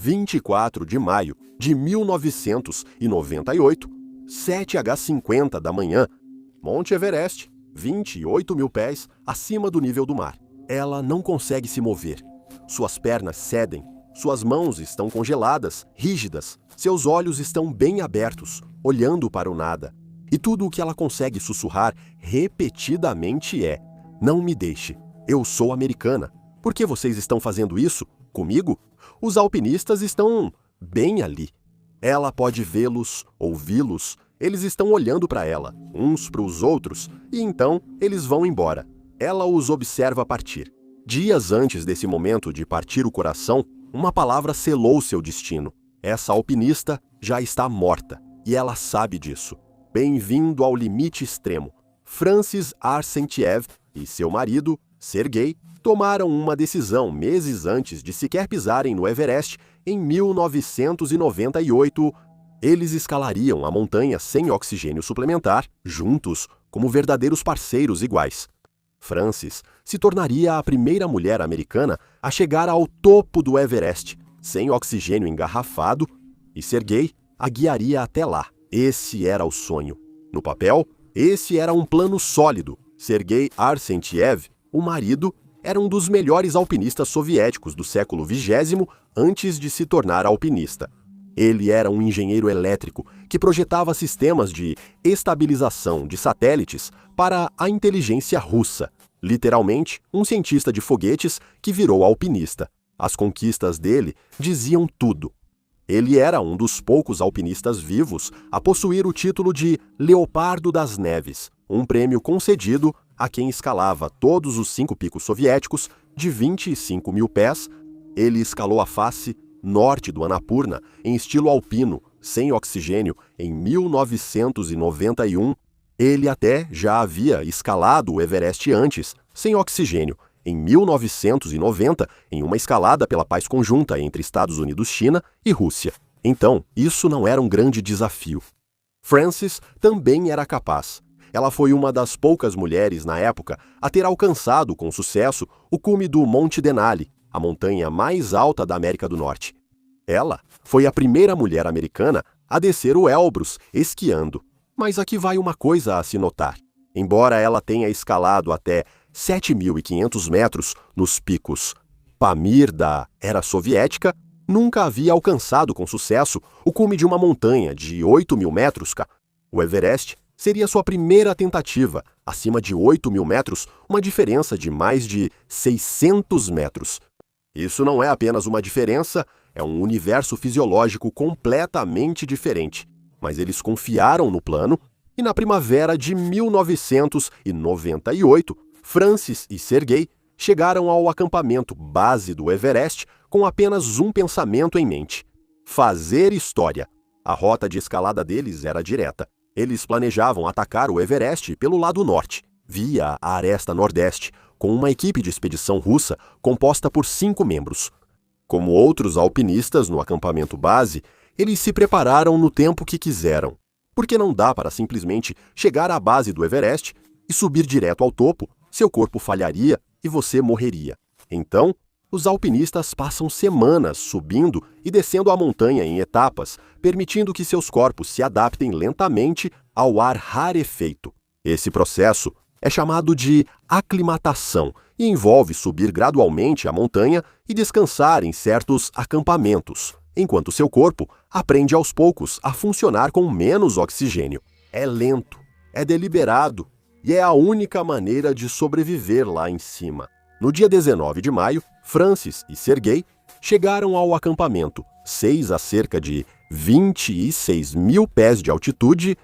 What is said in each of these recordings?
24 de maio de 1998, 7h50 da manhã, Monte Everest, 28 mil pés acima do nível do mar. Ela não consegue se mover. Suas pernas cedem, suas mãos estão congeladas, rígidas, seus olhos estão bem abertos, olhando para o nada. E tudo o que ela consegue sussurrar repetidamente é: não me deixe, eu sou americana. Por que vocês estão fazendo isso? Comigo? Os alpinistas estão bem ali. Ela pode vê-los, ouvi-los, eles estão olhando para ela, uns para os outros, e então eles vão embora. Ela os observa partir. Dias antes desse momento de partir o coração, uma palavra selou seu destino. Essa alpinista já está morta, e ela sabe disso. Bem-vindo ao limite extremo. Francis Arsentiev e seu marido, Sergei, tomaram uma decisão meses antes de sequer pisarem no Everest em 1998. Eles escalariam a montanha sem oxigênio suplementar, juntos, como verdadeiros parceiros iguais. Francis se tornaria a primeira mulher americana a chegar ao topo do Everest, sem oxigênio engarrafado, e Sergei a guiaria até lá. Esse era o sonho. No papel, esse era um plano sólido. Sergei Arsentiev, o marido, era um dos melhores alpinistas soviéticos do século XX antes de se tornar alpinista. Ele era um engenheiro elétrico que projetava sistemas de estabilização de satélites para a inteligência russa. Literalmente, um cientista de foguetes que virou alpinista. As conquistas dele diziam tudo. Ele era um dos poucos alpinistas vivos a possuir o título de Leopardo das Neves, um prêmio concedido a quem escalava todos os 5 picos soviéticos de 25 mil pés. Ele escalou a face norte do Annapurna em estilo alpino, sem oxigênio, em 1991. Ele até já havia escalado o Everest antes, sem oxigênio, em 1990, em uma escalada pela paz conjunta entre Estados Unidos, China e Rússia. Então, isso não era um grande desafio. Francis também era capaz. Ela foi uma das poucas mulheres na época a ter alcançado com sucesso o cume do Monte Denali, a montanha mais alta da América do Norte. Ela foi a primeira mulher americana a descer o Elbrus esquiando. Mas aqui vai uma coisa a se notar. Embora ela tenha escalado até 7.500 metros nos picos Pamir da era soviética, nunca havia alcançado com sucesso o cume de uma montanha de 8.000 metros. O Everest seria sua primeira tentativa, acima de 8.000 metros, uma diferença de mais de 600 metros. Isso não é apenas uma diferença, é um universo fisiológico completamente diferente. Mas eles confiaram no plano e na primavera de 1998, Francis e Sergei chegaram ao acampamento base do Everest com apenas um pensamento em mente: fazer história. A rota de escalada deles era direta. Eles planejavam atacar o Everest pelo lado norte, via a aresta nordeste, com uma equipe de expedição russa composta por 5 membros. Como outros alpinistas no acampamento base, eles se prepararam no tempo que quiseram, porque não dá para simplesmente chegar à base do Everest e subir direto ao topo. Seu corpo falharia e você morreria. Então, os alpinistas passam semanas subindo e descendo a montanha em etapas, permitindo que seus corpos se adaptem lentamente ao ar rarefeito. Esse processo é chamado de aclimatação e envolve subir gradualmente a montanha e descansar em certos acampamentos, enquanto seu corpo aprende aos poucos a funcionar com menos oxigênio. É lento, é deliberado e é a única maneira de sobreviver lá em cima. No dia 19 de maio, Francis e Sergei chegaram ao acampamento, 6 a cerca de 26.000 pés de altitude.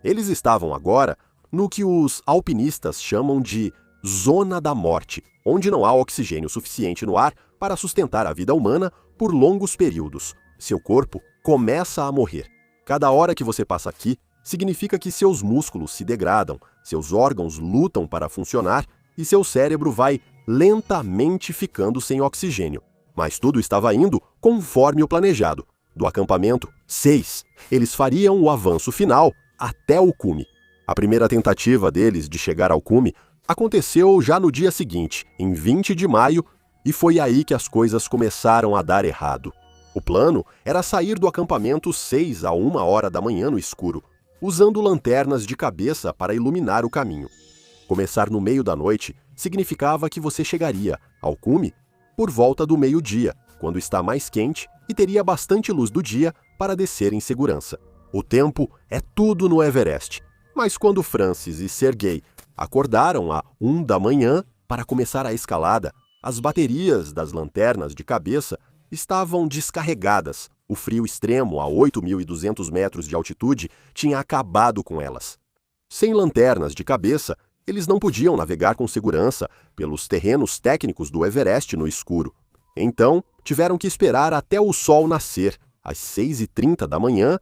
Eles estavam agora no que os alpinistas chamam de zona da morte, onde não há oxigênio suficiente no ar para sustentar a vida humana por longos períodos. Seu corpo começa a morrer. Cada hora que você passa aqui significa que seus músculos se degradam, seus órgãos lutam para funcionar e seu cérebro vai lentamente ficando sem oxigênio. Mas tudo estava indo conforme o planejado. Do acampamento 6, eles fariam o avanço final até o cume. A primeira tentativa deles de chegar ao cume aconteceu já no dia seguinte, em 20 de maio, e foi aí que as coisas começaram a dar errado. O plano era sair do acampamento 6 a 1 hora da manhã no escuro, usando lanternas de cabeça para iluminar o caminho. Começar no meio da noite significava que você chegaria ao cume por volta do meio-dia, quando está mais quente e teria bastante luz do dia para descer em segurança. O tempo é tudo no Everest, mas quando Francis e Sergei acordaram a 1 da manhã para começar a escalada, as baterias das lanternas de cabeça estavam descarregadas. O frio extremo a 8.200 metros de altitude tinha acabado com elas. Sem lanternas de cabeça, eles não podiam navegar com segurança pelos terrenos técnicos do Everest no escuro. Então, tiveram que esperar até o sol nascer, às 6h30 da manhã.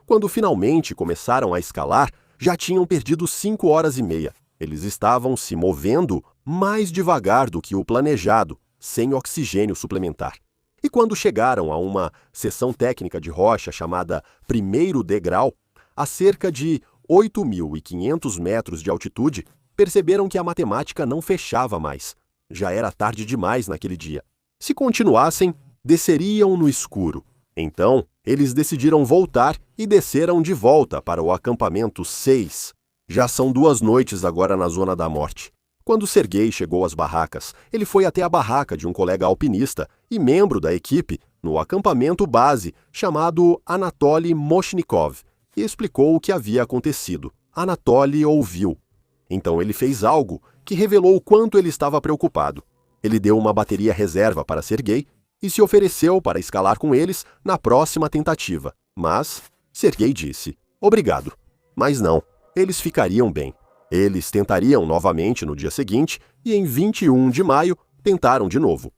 Quando finalmente começaram a escalar, já tinham perdido 5 horas e meia. Eles estavam se movendo mais devagar do que o planejado, sem oxigênio suplementar. E quando chegaram a uma seção técnica de rocha chamada Primeiro Degrau, a cerca de 8.500 metros de altitude, perceberam que a matemática não fechava mais. Já era tarde demais naquele dia. Se continuassem, desceriam no escuro. Então, eles decidiram voltar e desceram de volta para o acampamento 6. Já são 2 noites agora na Zona da Morte. Quando Sergei chegou às barracas, ele foi até a barraca de um colega alpinista e membro da equipe no acampamento base chamado Anatoly Moshnikov e explicou o que havia acontecido. Anatoly ouviu. Então ele fez algo que revelou o quanto ele estava preocupado. Ele deu uma bateria reserva para Sergei e se ofereceu para escalar com eles na próxima tentativa. Mas Sergei disse, obrigado. Mas não, eles ficariam bem. Eles tentariam novamente no dia seguinte e em 21 de maio tentaram de novo.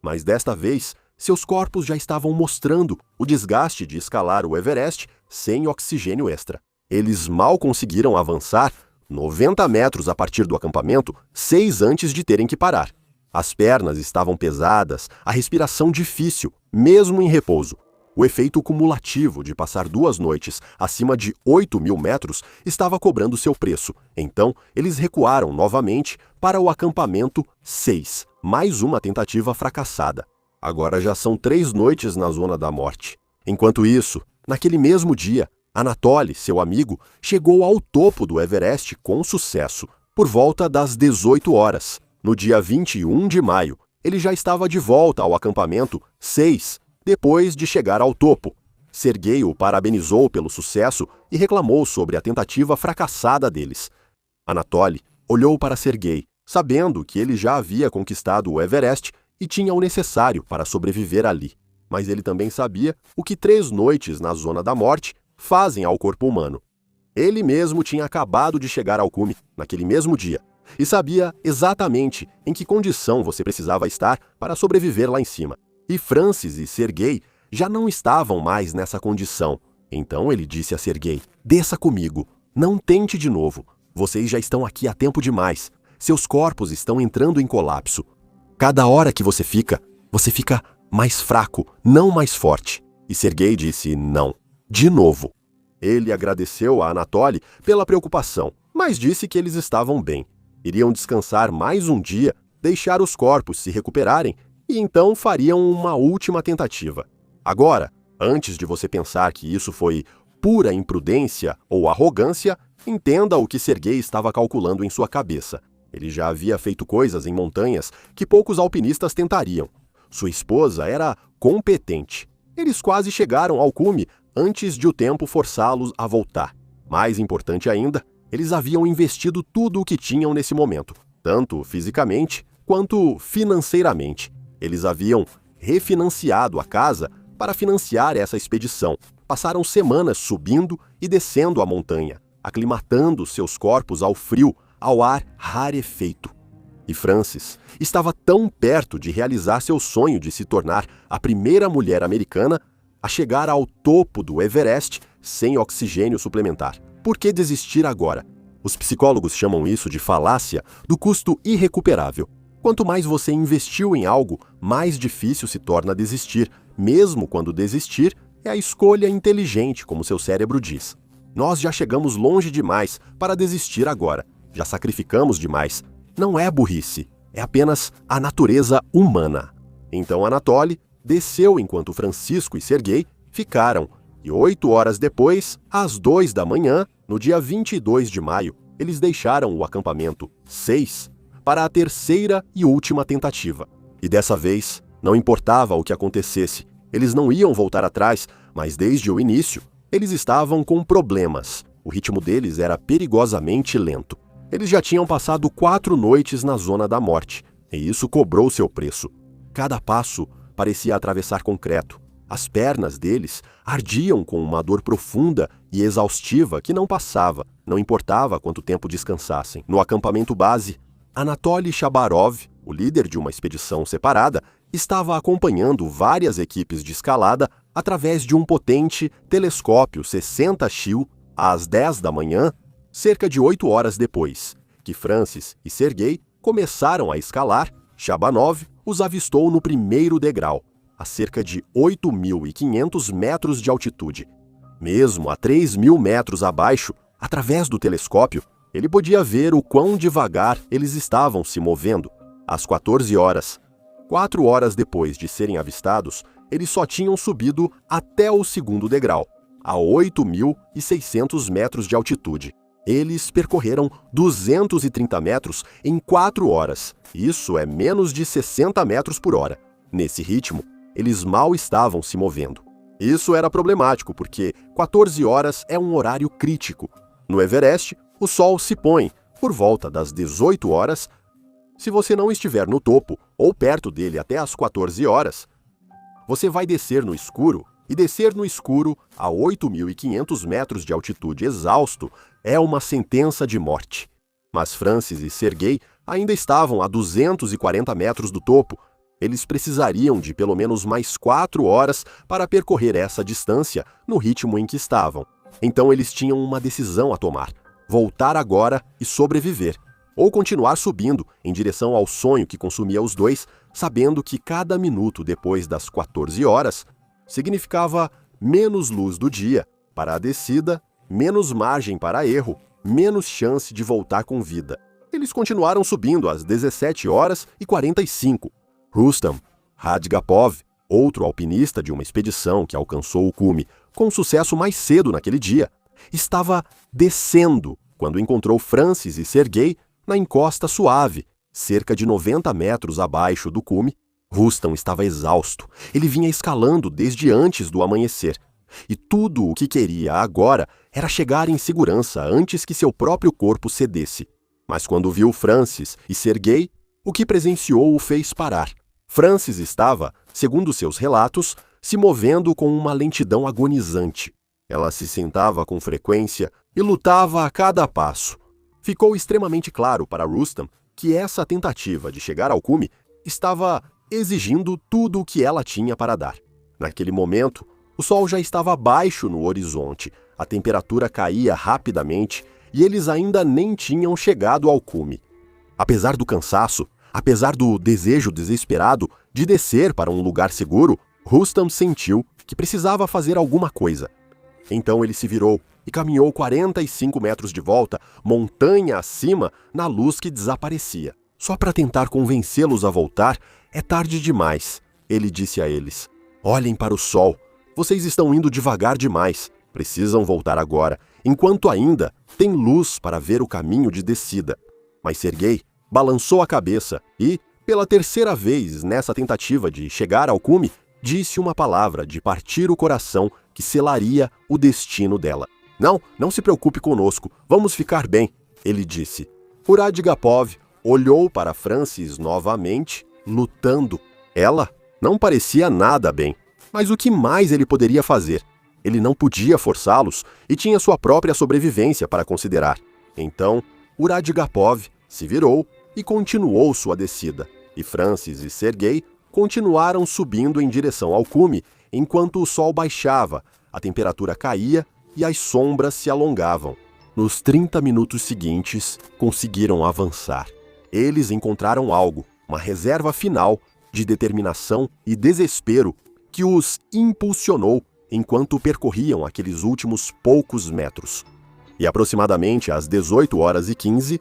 Mas desta vez, seus corpos já estavam mostrando o desgaste de escalar o Everest sem oxigênio extra. Eles mal conseguiram avançar 90 metros a partir do acampamento, 6 antes de terem que parar. As pernas estavam pesadas, a respiração difícil, mesmo em repouso. O efeito cumulativo de passar 2 noites acima de 8.000 metros estava cobrando seu preço. Então, eles recuaram novamente para o acampamento 6, mais uma tentativa fracassada. Agora já são 3 noites na Zona da Morte. Enquanto isso, naquele mesmo dia, Anatoly, seu amigo, chegou ao topo do Everest com sucesso, por volta das 18 horas. No dia 21 de maio, ele já estava de volta ao acampamento 6, depois de chegar ao topo. Sergei o parabenizou pelo sucesso e reclamou sobre a tentativa fracassada deles. Anatoly olhou para Sergei, sabendo que ele já havia conquistado o Everest e tinha o necessário para sobreviver ali. Mas ele também sabia o que 3 noites na Zona da Morte fazem ao corpo humano. Ele mesmo tinha acabado de chegar ao cume naquele mesmo dia e sabia exatamente em que condição você precisava estar para sobreviver lá em cima. E Francis e Sergei já não estavam mais nessa condição. Então ele disse a Sergei, desça comigo, não tente de novo. Vocês já estão aqui há tempo demais. Seus corpos estão entrando em colapso. Cada hora que você fica mais fraco, não mais forte. E Sergei disse não, de novo. Ele agradeceu a Anatoly pela preocupação, mas disse que eles estavam bem. Iriam descansar mais um dia, deixar os corpos se recuperarem e então fariam uma última tentativa. Agora, antes de você pensar que isso foi pura imprudência ou arrogância, entenda o que Sergei estava calculando em sua cabeça. Ele já havia feito coisas em montanhas que poucos alpinistas tentariam. Sua esposa era competente. Eles quase chegaram ao cume antes de o tempo forçá-los a voltar. Mais importante ainda, eles haviam investido tudo o que tinham nesse momento, tanto fisicamente quanto financeiramente. Eles haviam refinanciado a casa para financiar essa expedição. Passaram semanas subindo e descendo a montanha, aclimatando seus corpos ao frio, ao ar rarefeito. E Francis estava tão perto de realizar seu sonho de se tornar a primeira mulher americana a chegar ao topo do Everest sem oxigênio suplementar. Por que desistir agora? Os psicólogos chamam isso de falácia do custo irrecuperável. Quanto mais você investiu em algo, mais difícil se torna desistir, mesmo quando desistir é a escolha inteligente, como seu cérebro diz. Nós já chegamos longe demais para desistir agora. Já sacrificamos demais. Não é burrice, é apenas a natureza humana. Então Anatoly desceu enquanto Francisco e Serguei ficaram, e 8 horas depois, às 2 da manhã, no dia 22 de maio, eles deixaram o acampamento 6 para a terceira e última tentativa. E dessa vez, não importava o que acontecesse, eles não iam voltar atrás, mas desde o início, eles estavam com problemas. O ritmo deles era perigosamente lento. Eles já tinham passado 4 noites na zona da morte, e isso cobrou seu preço. Cada passo parecia atravessar concreto. As pernas deles ardiam com uma dor profunda e exaustiva que não passava, não importava quanto tempo descansassem. No acampamento base, Anatoly Chabarov, o líder de uma expedição separada, estava acompanhando várias equipes de escalada através de um potente telescópio 60 Xil às 10 da manhã, cerca de 8 horas depois que Francis e Serguei começaram a escalar. Chabanov os avistou no primeiro degrau, a cerca de 8.500 metros de altitude. Mesmo a 3.000 metros abaixo, através do telescópio, ele podia ver o quão devagar eles estavam se movendo. Às 14 horas, 4 horas depois de serem avistados, eles só tinham subido até o segundo degrau, a 8.600 metros de altitude. Eles percorreram 230 metros em 4 horas. Isso é menos de 60 metros por hora. Nesse ritmo, eles mal estavam se movendo. Isso era problemático porque 14 horas é um horário crítico. No Everest, o sol se põe por volta das 18 horas. Se você não estiver no topo ou perto dele até as 14 horas, você vai descer no escuro, e descer no escuro a 8.500 metros de altitude exausto é uma sentença de morte. Mas Francis e Serguei ainda estavam a 240 metros do topo. Eles precisariam de pelo menos mais 4 horas para percorrer essa distância no ritmo em que estavam. Então eles tinham uma decisão a tomar: voltar agora e sobreviver, ou continuar subindo em direção ao sonho que consumia os dois, sabendo que cada minuto depois das 14 horas significava menos luz do dia para a descida, menos margem para erro, menos chance de voltar com vida. Eles continuaram subindo às 17 horas e 45. Rustam Radgapov, outro alpinista de uma expedição que alcançou o cume com sucesso mais cedo naquele dia, estava descendo quando encontrou Francis e Serguei na encosta suave, cerca de 90 metros abaixo do cume. Rustam estava exausto. Ele vinha escalando desde antes do amanhecer. E tudo o que queria agora era chegar em segurança antes que seu próprio corpo cedesse. Mas quando viu Francis e Serguei, o que presenciou o fez parar. Francis estava, segundo seus relatos, se movendo com uma lentidão agonizante. Ela se sentava com frequência e lutava a cada passo. Ficou extremamente claro para Rustam que essa tentativa de chegar ao cume estava exigindo tudo o que ela tinha para dar. Naquele momento, o sol já estava baixo no horizonte, a temperatura caía rapidamente e eles ainda nem tinham chegado ao cume. Apesar do cansaço, apesar do desejo desesperado de descer para um lugar seguro, Rustam sentiu que precisava fazer alguma coisa. Então ele se virou e caminhou 45 metros de volta, montanha acima, na luz que desaparecia. Só para tentar convencê-los a voltar, é tarde demais, ele disse a eles. Olhem para o sol. Vocês estão indo devagar demais. Precisam voltar agora, enquanto ainda tem luz para ver o caminho de descida. Mas Serguei balançou a cabeça e, pela terceira vez nessa tentativa de chegar ao cume, disse uma palavra de partir o coração que selaria o destino dela. Não se preocupe conosco, vamos ficar bem, ele disse. Radgapov olhou para Francis novamente, lutando. Ela não parecia nada bem, mas o que mais ele poderia fazer? Ele não podia forçá-los e tinha sua própria sobrevivência para considerar. Então, Radgapov se virou e continuou sua descida, e Francis e Serguei continuaram subindo em direção ao cume enquanto o sol baixava, a temperatura caía e as sombras se alongavam. Nos 30 minutos seguintes, conseguiram avançar. Eles encontraram algo, uma reserva final de determinação e desespero que os impulsionou enquanto percorriam aqueles últimos poucos metros. E aproximadamente às 18 horas e 15,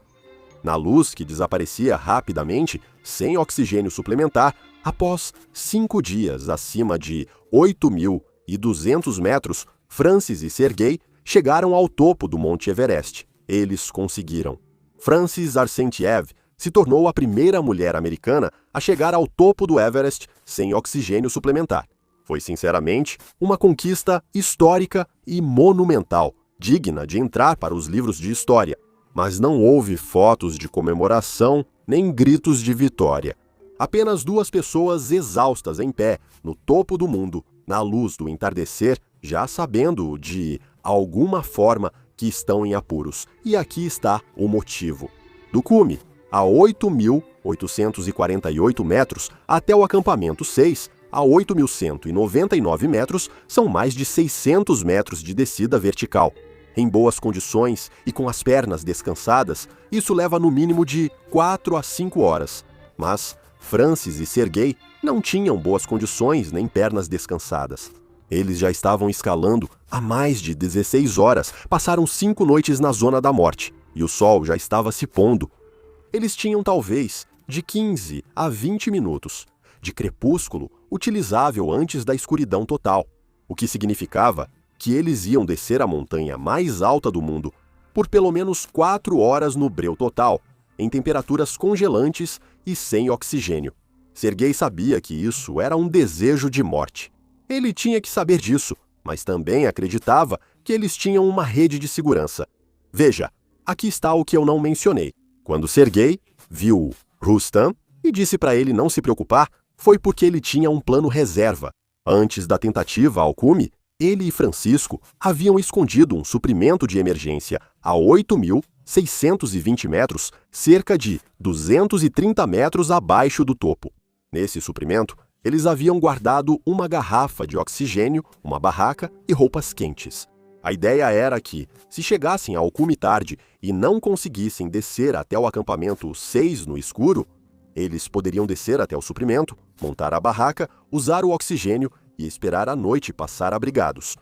na luz que desaparecia rapidamente, sem oxigênio suplementar, Após 5 dias acima de 8.200 metros, Francis e Sergei chegaram ao topo do Monte Everest. Eles conseguiram. Francis Arsenyev se tornou a primeira mulher americana a chegar ao topo do Everest sem oxigênio suplementar. Foi, sinceramente, uma conquista histórica e monumental, digna de entrar para os livros de história. Mas não houve fotos de comemoração nem gritos de vitória. Apenas 2 pessoas exaustas em pé, no topo do mundo, na luz do entardecer, já sabendo, de alguma forma, que estão em apuros. E aqui está o motivo. Do cume, a 8.848 metros, até o acampamento 6, a 8.199 metros, são mais de 600 metros de descida vertical. Em boas condições e com as pernas descansadas, isso leva no mínimo de 4 a 5 horas. Mas Francis e Sergei não tinham boas condições nem pernas descansadas. Eles já estavam escalando há mais de 16 horas, passaram 5 noites na zona da morte, e o sol já estava se pondo. Eles tinham talvez de 15 a 20 minutos de crepúsculo utilizável antes da escuridão total, o que significava que eles iam descer a montanha mais alta do mundo por pelo menos 4 horas no breu total, em temperaturas congelantes e sem oxigênio. Sergei sabia que isso era um desejo de morte. Ele tinha que saber disso, mas também acreditava que eles tinham uma rede de segurança. Veja, aqui está o que eu não mencionei. Quando Sergei viu Rustam e disse para ele não se preocupar, foi porque ele tinha um plano reserva. Antes da tentativa ao cume, ele e Francisco haviam escondido um suprimento de emergência a 8.620 metros, cerca de 230 metros abaixo do topo. Nesse suprimento, eles haviam guardado uma garrafa de oxigênio, uma barraca e roupas quentes. A ideia era que, se chegassem ao cume tarde e não conseguissem descer até o acampamento 6 no escuro, eles poderiam descer até o suprimento, montar a barraca, usar o oxigênio e esperar a noite passar abrigados.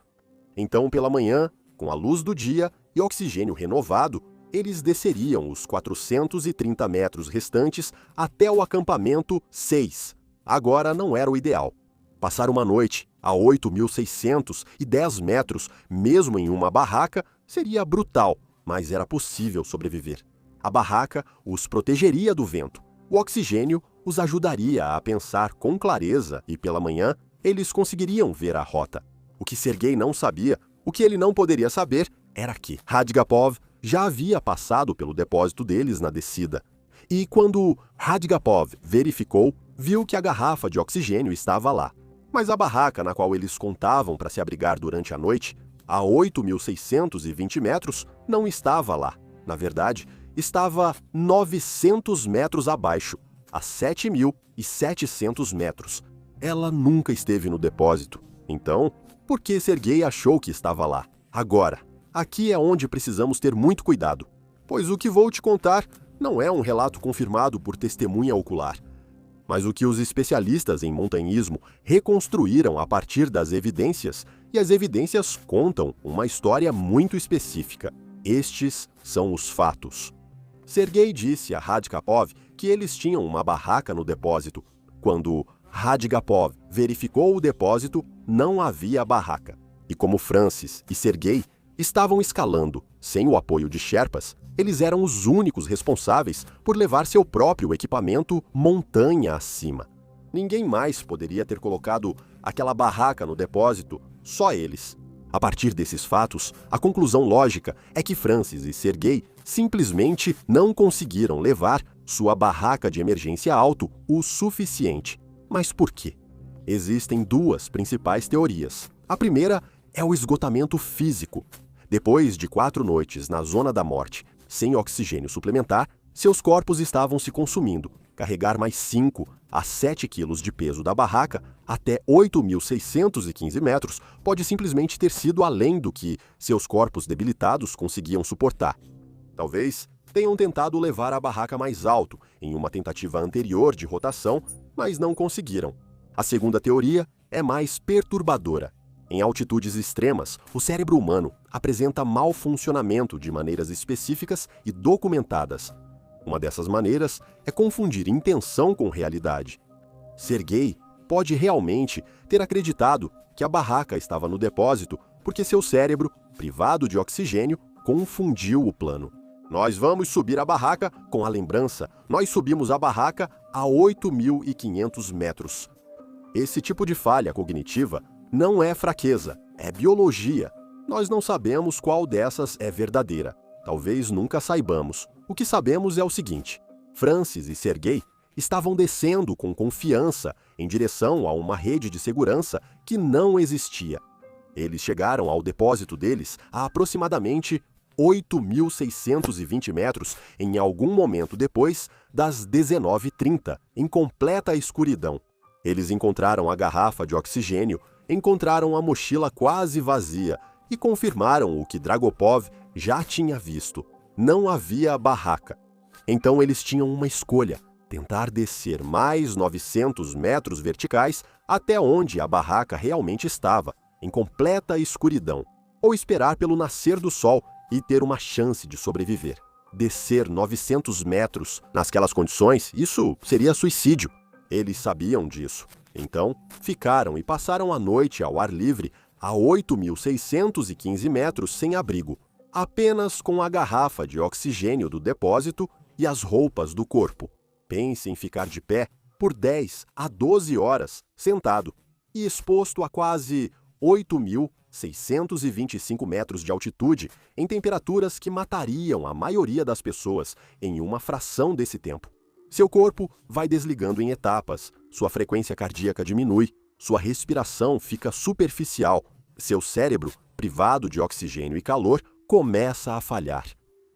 Então, pela manhã, com a luz do dia e oxigênio renovado, eles desceriam os 430 metros restantes até o acampamento 6. Agora não era o ideal. Passar uma noite a 8.610 metros, mesmo em uma barraca, seria brutal, mas era possível sobreviver. A barraca os protegeria do vento. O oxigênio os ajudaria a pensar com clareza e, pela manhã, eles conseguiriam ver a rota. O que Sergei não sabia, o que ele não poderia saber, era que Radgapov já havia passado pelo depósito deles na descida. E quando Radgapov verificou, viu que a garrafa de oxigênio estava lá. Mas a barraca na qual eles contavam para se abrigar durante a noite, a 8.620 metros, não estava lá. Na verdade, estava 900 metros abaixo, a 7.700 metros. Ela nunca esteve no depósito. Então, por que Sergei achou que estava lá? Agora, aqui é onde precisamos ter muito cuidado, pois o que vou te contar não é um relato confirmado por testemunha ocular, mas o que os especialistas em montanhismo reconstruíram a partir das evidências, e as evidências contam uma história muito específica. Estes são os fatos. Sergei disse a Radgapov que eles tinham uma barraca no depósito. Quando Radgapov verificou o depósito, não havia barraca. E como Francis e Sergei estavam escalando sem o apoio de Sherpas, eles eram os únicos responsáveis por levar seu próprio equipamento montanha acima. Ninguém mais poderia ter colocado aquela barraca no depósito, só eles. A partir desses fatos, a conclusão lógica é que Francis e Sergei simplesmente não conseguiram levar sua barraca de emergência alto o suficiente. Mas por quê? Existem 2 principais teorias. A primeira é o esgotamento físico. Depois de 4 noites na zona da morte, sem oxigênio suplementar, seus corpos estavam se consumindo. Carregar mais 5 a 7 quilos de peso da barraca até 8.615 metros pode simplesmente ter sido além do que seus corpos debilitados conseguiam suportar. Talvez tenham tentado levar a barraca mais alto em uma tentativa anterior de rotação, mas não conseguiram. A segunda teoria é mais perturbadora. Em altitudes extremas, o cérebro humano apresenta mau funcionamento de maneiras específicas e documentadas. Uma dessas maneiras é confundir intenção com realidade. Sergei pode realmente ter acreditado que a barraca estava no depósito porque seu cérebro, privado de oxigênio, confundiu o plano. Nós vamos subir a barraca com a lembrança. Nós subimos a barraca a 8.500 metros. Esse tipo de falha cognitiva não é fraqueza, é biologia. Nós não sabemos qual dessas é verdadeira. Talvez nunca saibamos. O que sabemos é o seguinte: Francis e Sergei estavam descendo com confiança em direção a uma rede de segurança que não existia. Eles chegaram ao depósito deles a aproximadamente 8.620 metros em algum momento depois das 19h30, em completa escuridão. Eles encontraram a garrafa de oxigênio, encontraram a mochila quase vazia e confirmaram o que Dragopov já tinha visto. Não havia barraca. Então eles tinham uma escolha: tentar descer mais 900 metros verticais até onde a barraca realmente estava, em completa escuridão, ou esperar pelo nascer do sol e ter uma chance de sobreviver. Descer 900 metros naquelas condições, isso seria suicídio. Eles sabiam disso. Então, ficaram e passaram a noite ao ar livre a 8.615 metros sem abrigo, apenas com a garrafa de oxigênio do depósito e as roupas do corpo. Pense em ficar de pé por 10 a 12 horas, sentado, e exposto a quase 8.625 metros de altitude, em temperaturas que matariam a maioria das pessoas em uma fração desse tempo. Seu corpo vai desligando em etapas, sua frequência cardíaca diminui, sua respiração fica superficial, seu cérebro, privado de oxigênio e calor, começa a falhar.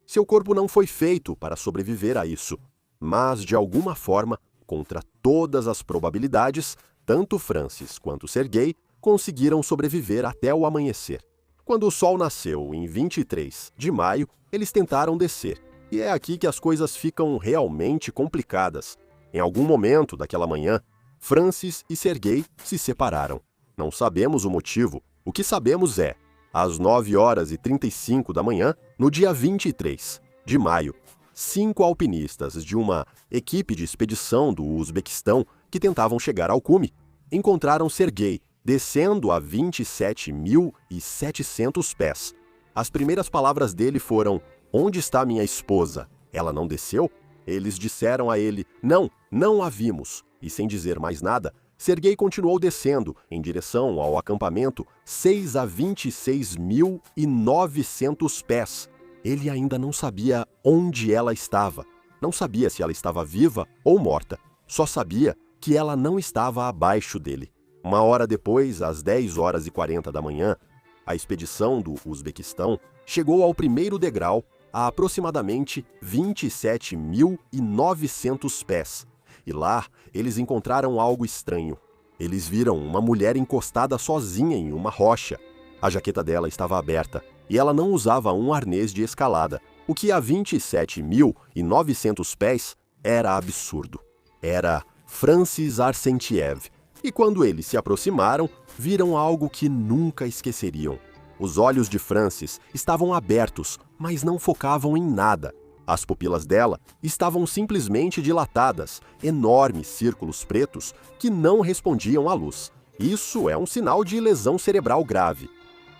Seu corpo não foi feito para sobreviver a isso, mas, de alguma forma, contra todas as probabilidades, tanto Francis quanto Sergei conseguiram sobreviver até o amanhecer. Quando o sol nasceu em 23 de maio, eles tentaram descer. E é aqui que as coisas ficam realmente complicadas. Em algum momento daquela manhã, Francis e Sergei se separaram. Não sabemos o motivo. O que sabemos é, às 9h35 da manhã, no dia 23 de maio, 5 alpinistas de uma equipe de expedição do Uzbequistão que tentavam chegar ao cume, encontraram Sergei descendo a 27.700 pés. As primeiras palavras dele foram: "Onde está minha esposa? Ela não desceu?" Eles disseram a ele: "Não, não a vimos." E sem dizer mais nada, Sergei continuou descendo em direção ao acampamento 6 a 26.900 pés. Ele ainda não sabia onde ela estava. Não sabia se ela estava viva ou morta. Só sabia que ela não estava abaixo dele. Uma hora depois, às 10h40 da manhã, a expedição do Uzbequistão chegou ao primeiro degrau a aproximadamente 27.900 pés. E lá, eles encontraram algo estranho. Eles viram uma mulher encostada sozinha em uma rocha. A jaqueta dela estava aberta e ela não usava um arnês de escalada, o que a 27.900 pés era absurdo. Era Francis Arsentiev. E quando eles se aproximaram, viram algo que nunca esqueceriam. Os olhos de Francis estavam abertos, mas não focavam em nada. As pupilas dela estavam simplesmente dilatadas, enormes círculos pretos que não respondiam à luz. Isso é um sinal de lesão cerebral grave.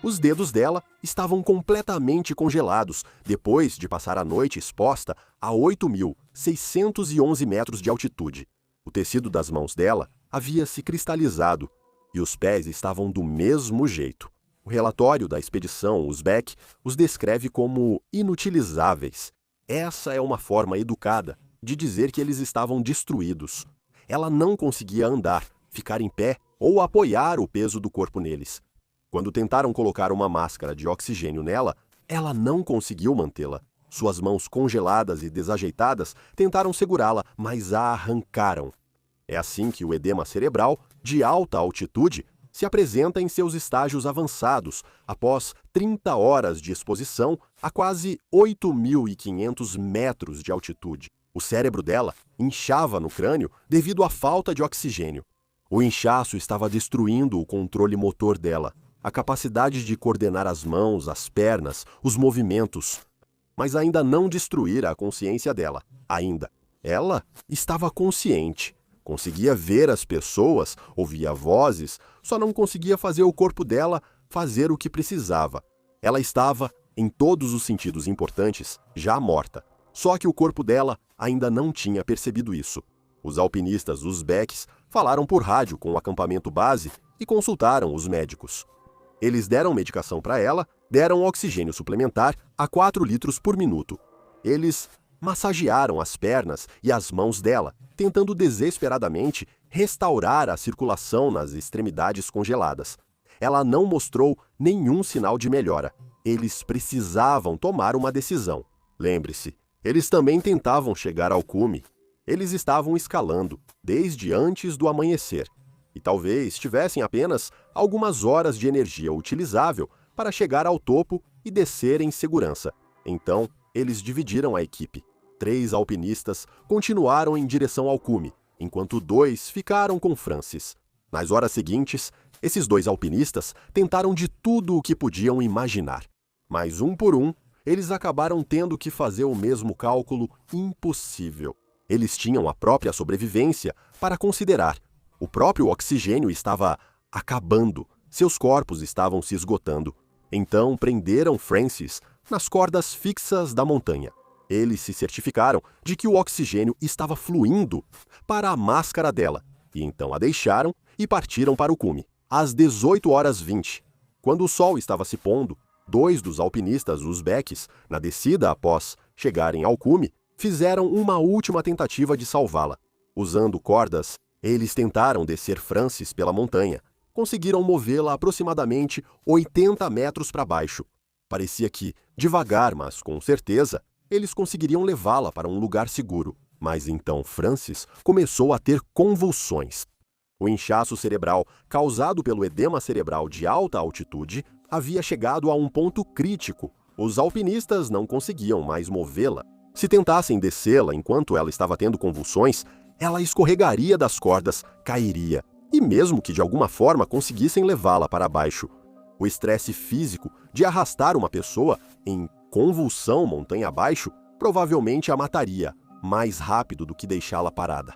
Os dedos dela estavam completamente congelados depois de passar a noite exposta a 8.611 metros de altitude. O tecido das mãos dela havia se cristalizado e os pés estavam do mesmo jeito. O relatório da expedição Uzbek os descreve como inutilizáveis. Essa é uma forma educada de dizer que eles estavam destruídos. Ela não conseguia andar, ficar em pé ou apoiar o peso do corpo neles. Quando tentaram colocar uma máscara de oxigênio nela, ela não conseguiu mantê-la. Suas mãos congeladas e desajeitadas tentaram segurá-la, mas a arrancaram. É assim que o edema cerebral, de alta altitude, se apresenta em seus estágios avançados, após 30 horas de exposição a quase 8.500 metros de altitude. O cérebro dela inchava no crânio devido à falta de oxigênio. O inchaço estava destruindo o controle motor dela, a capacidade de coordenar as mãos, as pernas, os movimentos. Mas ainda não destruíra a consciência dela. Ainda. Ela estava consciente. Conseguia ver as pessoas, ouvia vozes, só não conseguia fazer o corpo dela fazer o que precisava. Ela estava, em todos os sentidos importantes, já morta. Só que o corpo dela ainda não tinha percebido isso. Os alpinistas uzbeques falaram por rádio com o acampamento base e consultaram os médicos. Eles deram medicação para ela, deram oxigênio suplementar a 4 litros por minuto. Eles massagearam as pernas e as mãos dela, tentando desesperadamente restaurar a circulação nas extremidades congeladas. Ela não mostrou nenhum sinal de melhora. Eles precisavam tomar uma decisão. Lembre-se, eles também tentavam chegar ao cume. Eles estavam escalando desde antes do amanhecer e talvez tivessem apenas algumas horas de energia utilizável para chegar ao topo e descer em segurança. Então, eles dividiram a equipe. 3 alpinistas continuaram em direção ao cume, enquanto 2 ficaram com Francis. Nas horas seguintes, esses 2 alpinistas tentaram de tudo o que podiam imaginar. Mas um por um, eles acabaram tendo que fazer o mesmo cálculo impossível. Eles tinham a própria sobrevivência para considerar. O próprio oxigênio estava acabando, seus corpos estavam se esgotando. Então prenderam Francis nas cordas fixas da montanha. Eles se certificaram de que o oxigênio estava fluindo para a máscara dela, e então a deixaram e partiram para o cume. Às 18h20, quando o sol estava se pondo, 2 dos alpinistas uzbeques, na descida após chegarem ao cume, fizeram uma última tentativa de salvá-la. Usando cordas, eles tentaram descer Francis pela montanha. Conseguiram movê-la aproximadamente 80 metros para baixo. Parecia que, devagar, mas com certeza, eles conseguiriam levá-la para um lugar seguro. Mas então Francis começou a ter convulsões. O inchaço cerebral, causado pelo edema cerebral de alta altitude, havia chegado a um ponto crítico. Os alpinistas não conseguiam mais movê-la. Se tentassem descê-la enquanto ela estava tendo convulsões, ela escorregaria das cordas, cairia. E mesmo que de alguma forma conseguissem levá-la para baixo, o estresse físico de arrastar uma pessoa em convulsão montanha abaixo provavelmente a mataria mais rápido do que deixá-la parada.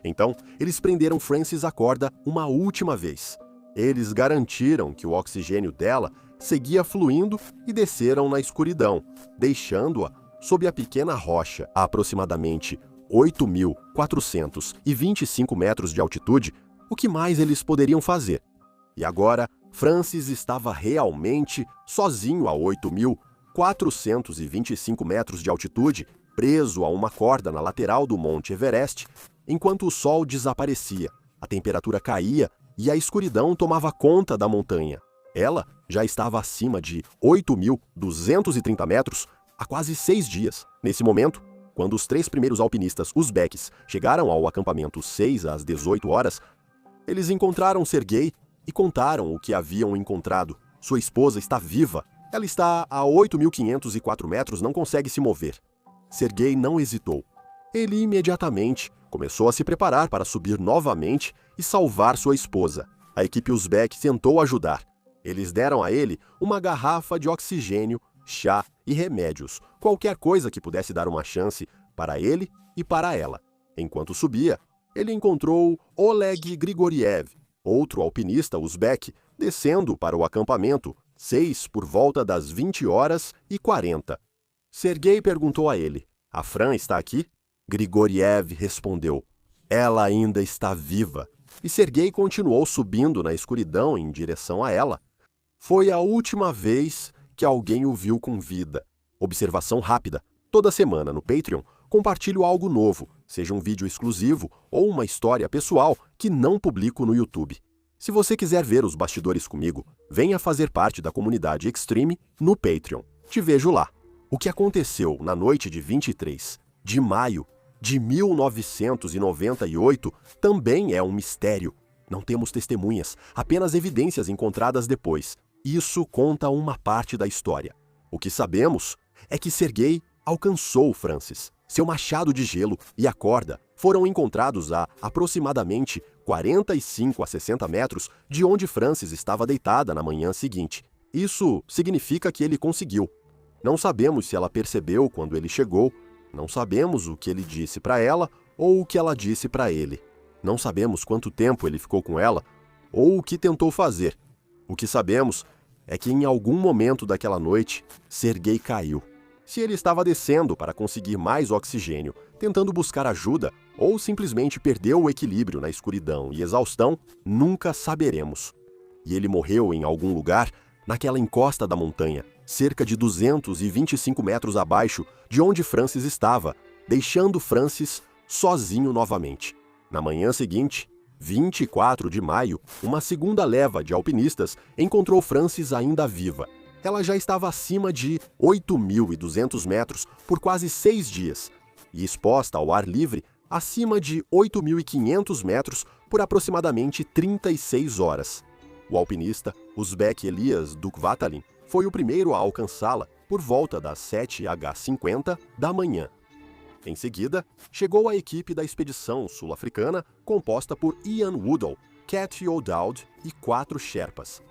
Então, eles prenderam Francis à corda uma última vez. Eles garantiram que o oxigênio dela seguia fluindo e desceram na escuridão, deixando-a sob a pequena rocha a aproximadamente 8.425 metros de altitude. O que mais eles poderiam fazer? E agora, Francis estava realmente sozinho a 8.425 metros de altitude, preso a uma corda na lateral do Monte Everest, enquanto o sol desaparecia, a temperatura caía e a escuridão tomava conta da montanha. Ela já estava acima de 8.230 metros há quase 6 dias. Nesse momento, quando os 3 primeiros alpinistas uzbeques chegaram ao acampamento 6 às 18 horas, eles encontraram Sergei e contaram o que haviam encontrado. Sua esposa está viva. Ela está a 8.504 metros, não consegue se mover. Sergei não hesitou. Ele imediatamente começou a se preparar para subir novamente e salvar sua esposa. A equipe uzbek tentou ajudar. Eles deram a ele uma garrafa de oxigênio, chá e remédios, qualquer coisa que pudesse dar uma chance para ele e para ela. Enquanto subia, ele encontrou Oleg Grigoriev, outro alpinista uzbek, descendo para o acampamento 6 por volta das 20h40. Sergei perguntou a ele: "A Fran está aqui?" Grigoriev respondeu: "Ela ainda está viva." E Sergei continuou subindo na escuridão em direção a ela. Foi a última vez que alguém o viu com vida. Observação rápida. Toda semana no Patreon, compartilho algo novo, seja um vídeo exclusivo ou uma história pessoal que não publico no YouTube. Se você quiser ver os bastidores comigo, venha fazer parte da comunidade Extreme no Patreon. Te vejo lá. O que aconteceu na noite de 23 de maio de 1998 também é um mistério. Não temos testemunhas, apenas evidências encontradas depois. Isso conta uma parte da história. O que sabemos é que Sergei alcançou Francis. Seu machado de gelo e a corda foram encontrados a aproximadamente 45 a 60 metros de onde Francis estava deitada na manhã seguinte. Isso significa que ele conseguiu. Não sabemos se ela percebeu quando ele chegou, não sabemos o que ele disse para ela ou o que ela disse para ele. Não sabemos quanto tempo ele ficou com ela ou o que tentou fazer. O que sabemos é que em algum momento daquela noite, Sergei caiu. Se ele estava descendo para conseguir mais oxigênio, tentando buscar ajuda, ou simplesmente perdeu o equilíbrio na escuridão e exaustão, nunca saberemos. E ele morreu em algum lugar, naquela encosta da montanha, cerca de 225 metros abaixo de onde Francis estava, deixando Francis sozinho novamente. Na manhã seguinte, 24 de maio, uma segunda leva de alpinistas encontrou Francis ainda viva. Ela já estava acima de 8.200 metros por quase 6 dias e exposta ao ar livre acima de 8.500 metros por aproximadamente 36 horas. O alpinista Uzbek Elias Dukvatalin foi o primeiro a alcançá-la por volta das 7h50 da manhã. Em seguida, chegou a equipe da expedição sul-africana composta por Ian Woodall, Cat O'Dowd e 4 Sherpas.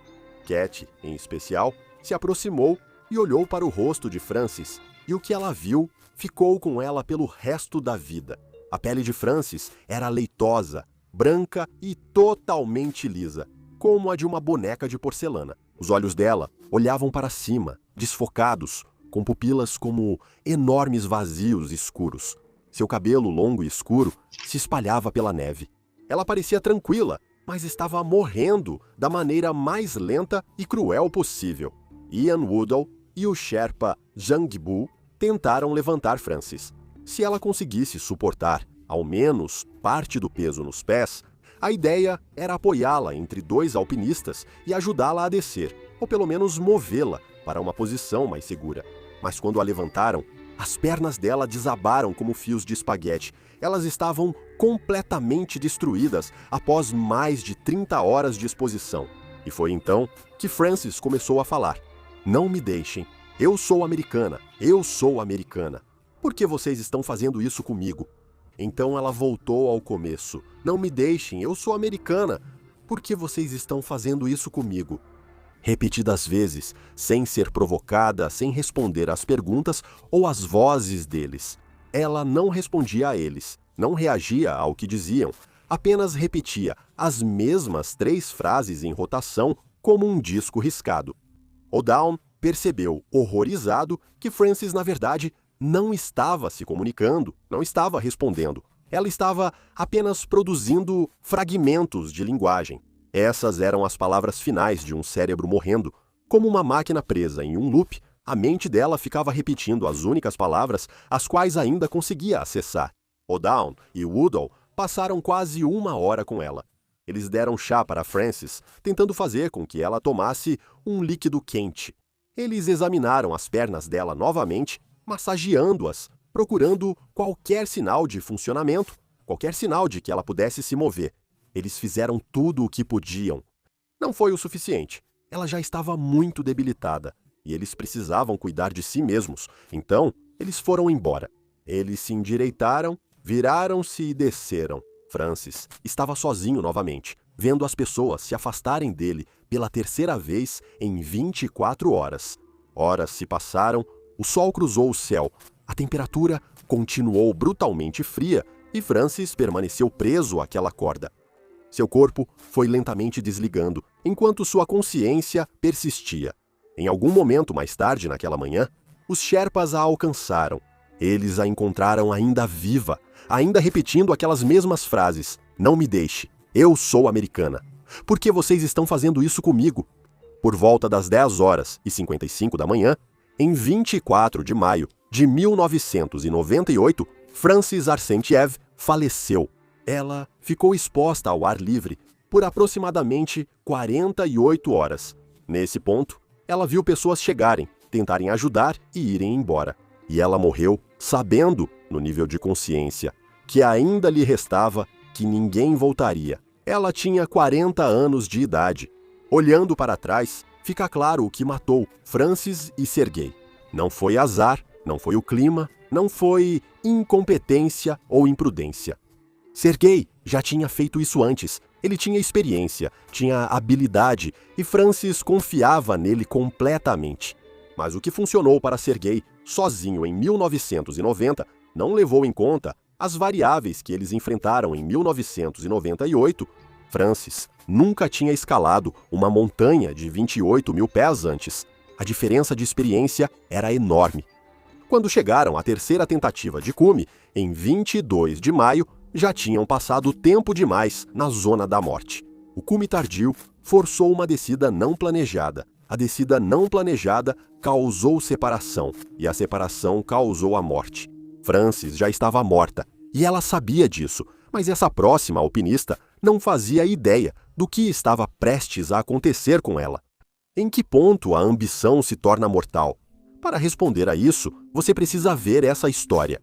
Cat, em especial, se aproximou e olhou para o rosto de Francis, e o que ela viu ficou com ela pelo resto da vida. A pele de Francis era leitosa, branca e totalmente lisa, como a de uma boneca de porcelana. Os olhos dela olhavam para cima, desfocados, com pupilas como enormes vazios escuros. Seu cabelo longo e escuro se espalhava pela neve. Ela parecia tranquila, mas estava morrendo da maneira mais lenta e cruel possível. Ian Woodall e o Sherpa Jangbu tentaram levantar Francis. Se ela conseguisse suportar ao menos parte do peso nos pés, a ideia era apoiá-la entre 2 alpinistas e ajudá-la a descer, ou pelo menos movê-la para uma posição mais segura. Mas quando a levantaram, as pernas dela desabaram como fios de espaguete. Elas estavam completamente destruídas após mais de 30 horas de exposição. E foi então que Francis começou a falar. Não me deixem. Eu sou americana. Eu sou americana. Por que vocês estão fazendo isso comigo? Então ela voltou ao começo. Não me deixem. Eu sou americana. Por que vocês estão fazendo isso comigo? Repetidas vezes, sem ser provocada, sem responder às perguntas ou às vozes deles. Ela não respondia a eles, não reagia ao que diziam, apenas repetia as mesmas 3 frases em rotação como um disco riscado. O'Down percebeu, horrorizado, que Francis, na verdade, não estava se comunicando, não estava respondendo. Ela estava apenas produzindo fragmentos de linguagem. Essas eram as palavras finais de um cérebro morrendo. Como uma máquina presa em um loop, a mente dela ficava repetindo as únicas palavras as quais ainda conseguia acessar. O'Down e Woodall passaram quase 1 hora com ela. Eles deram chá para Francis, tentando fazer com que ela tomasse um líquido quente. Eles examinaram as pernas dela novamente, massageando-as, procurando qualquer sinal de funcionamento, qualquer sinal de que ela pudesse se mover. Eles fizeram tudo o que podiam. Não foi o suficiente. Ela já estava muito debilitada e eles precisavam cuidar de si mesmos. Então, eles foram embora. Eles se endireitaram, viraram-se e desceram. Francis estava sozinho novamente, vendo as pessoas se afastarem dele pela 3ª vez em 24 horas. Horas se passaram, o sol cruzou o céu, a temperatura continuou brutalmente fria e Francis permaneceu preso àquela corda. Seu corpo foi lentamente desligando, enquanto sua consciência persistia. Em algum momento mais tarde naquela manhã, os Sherpas a alcançaram. Eles a encontraram ainda viva, ainda repetindo aquelas mesmas frases. Não me deixe. Eu sou americana. Por que vocês estão fazendo isso comigo? Por volta das 10h55 da manhã, em 24 de maio de 1998, Francis Arsenyev faleceu. Ela ficou exposta ao ar livre por aproximadamente 48 horas. Nesse ponto, ela viu pessoas chegarem, tentarem ajudar e irem embora. E ela morreu sabendo, no nível de consciência, que ainda lhe restava, que ninguém voltaria. Ela tinha 40 anos de idade. Olhando para trás, fica claro o que matou Francis e Sergei. Não foi azar, não foi o clima, não foi incompetência ou imprudência. Sergei já tinha feito isso antes. Ele tinha experiência, tinha habilidade e Francis confiava nele completamente. Mas o que funcionou para Sergei sozinho em 1990 não levou em conta as variáveis que eles enfrentaram em 1998, Francis nunca tinha escalado uma montanha de 28 mil pés antes. A diferença de experiência era enorme. Quando chegaram à terceira tentativa de cume, em 22 de maio, já tinham passado tempo demais na zona da morte. O cume tardio forçou uma descida não planejada. A descida não planejada causou separação, e a separação causou a morte. Francis já estava morta, e ela sabia disso, mas essa próxima alpinista não fazia ideia do que estava prestes a acontecer com ela. Em que ponto a ambição se torna mortal? Para responder a isso, você precisa ver essa história.